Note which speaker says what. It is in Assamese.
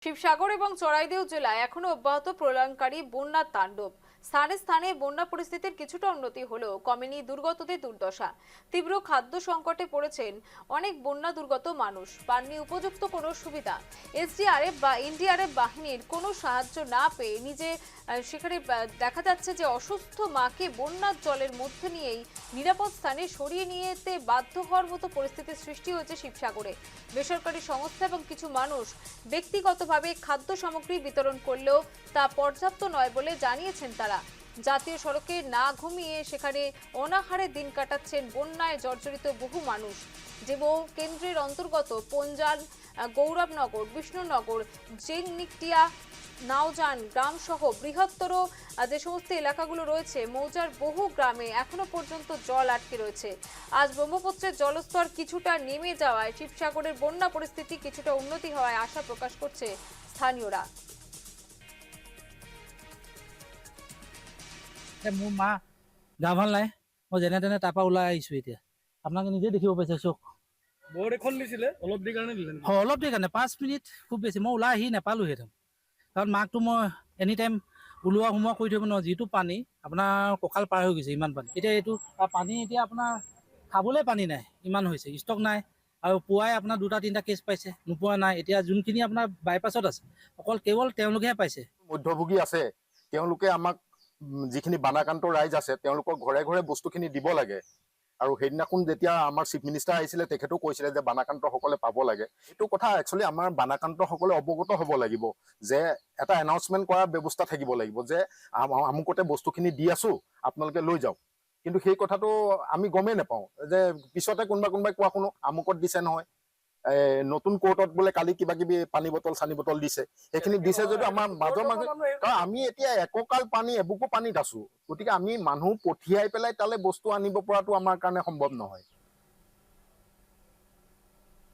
Speaker 1: শিবসাগর এবং চড়াইদেউ জেলায় এখনো অব্যাহত প্রলয়ঙ্কারী বন্যার তাণ্ডব। স্থানে স্থানে বন্যা পরিস্থিতির কিছুটা উন্নতি হলেও কমেনি দুর্গতদের দুর্দশা। তীব্র খাদ্য সংকটে পড়েছেন অনেক বন্যা দুর্গত মানুষ। পাননি উপযুক্ত কোনো সুবিধা। এসডিআরএফ বা এনডিআরএফ বাহিনীর কোনো সাহায্য না পেয়ে সেখানে দেখা যাচ্ছে যে অসুস্থ মাকে বন্যার জলের মধ্যে নিয়েই নিরাপদ স্থানে সরিয়ে নিয়ে যেতে বাধ্য হওয়ার মতো পরিস্থিতির সৃষ্টি হয়েছে শিবসাগরে। বেসরকারি সংস্থা এবং কিছু মানুষ ব্যক্তিগতভাবে খাদ্য সামগ্রী বিতরণ করলেও তা পর্যাপ্ত নয় বলে জানিয়েছেন তারা। জাতীয় সড়কে না ঘুমিয়ে সেখানে অনাহারে দিন কাটাচ্ছেন বন্যায় জর্জরিত বহু মানুষ। যেমন কেন্দ্রের অন্তর্গত পঞ্জাল, গৌরবনগর, বিষ্ণুনগর, জেংনিকটিয়া, নাওজান গ্রাম সহ বৃহত্তর যে সমস্ত এলাকাগুলো রয়েছে মৌজার বহু গ্রামে এখনো পর্যন্ত জল আটকে রয়েছে। আজ ব্রহ্মপুত্রের জলস্তর কিছুটা নেমে যাওয়ায় শিবসাগরের বন্যা পরিস্থিতি কিছুটা উন্নতি হওয়ায় আশা প্রকাশ করছে স্থানীয়রা।
Speaker 2: মোৰ মা গা ভাল নাই, মই যেনে তেনে তাৰ পৰা ওলাই আহিছো। এতিয়া আপোনালোকে নিজে দেখিব পাইছে, চক
Speaker 3: বৰষুণ দিছিলে অলপ দেৰি কাৰণে দিলে নেকি?
Speaker 2: অলপ দেৰি কাৰণে 5 মিনিট খুব বেছি, মই ওলাই আহি নাপালোহেঁতেন। কাৰণ মাকটো মই এনি টাইম ওলোৱা সোমোৱা কৰি থ'ব নোৱাৰোঁ। যিটো পানী আপোনাৰ কঁকাল পাৰ হৈ গৈছে, ইমান পানী। এতিয়া এইটো পানী এতিয়া আপোনাৰ খাবলৈ পানী নাই, ইমান হৈছে, ষ্টক নাই। আৰু পুৱাই আপোনাৰ 2-3টা কেছ পাইছে, নোপোৱা নাই। এতিয়া যোনখিনি আপোনাৰ বাইপাছত আছে কেৱল তেওঁলোকেহে পাইছে।
Speaker 4: মধ্যভোগী আছে, তেওঁলোকে আমাক যিখিনি বানাক্ৰান্ত ৰাইজ আছে তেওঁলোকৰ ঘৰে ঘৰে বস্তুখিনি দিব লাগে। আৰু সেইদিনাখন যেতিয়া আমাৰ চিফ মিনিষ্টাৰ আহিছিলে তেখেতেও কৈছিলে যে বানাক্ৰান্তসকলে পাব লাগে। এইটো কথা একচুৱেলি আমাৰ বানাক্ৰান্তসকলে অৱগত হ'ব লাগিব যে এটা এনাউন্সমেণ্ট কৰাৰ ব্যৱস্থা থাকিব লাগিব যে আমুকতে বস্তুখিনি দি আছো, আপোনালোকে লৈ যাওক। কিন্তু সেই কথাটো আমি গমেই নাপাওঁ যে পিছতে কোনোবাই কোৱা শুনো আমুকত দিছে নহয়, নতুন কোৰ্টত বোলে কালি কিবা কিবি পানী বটল চানী বটল দিছে। সেইখিনি দিছে যদিও আমাৰ মাজে কাৰণ আমি এতিয়া এককাল পানী এবুকু পানীত আছো। গতিকে আমি মানুহ পঠিয়াই পেলাই তালৈ বস্তু আনিব পৰাটো আমাৰ কাৰণে সম্ভৱ নহয়।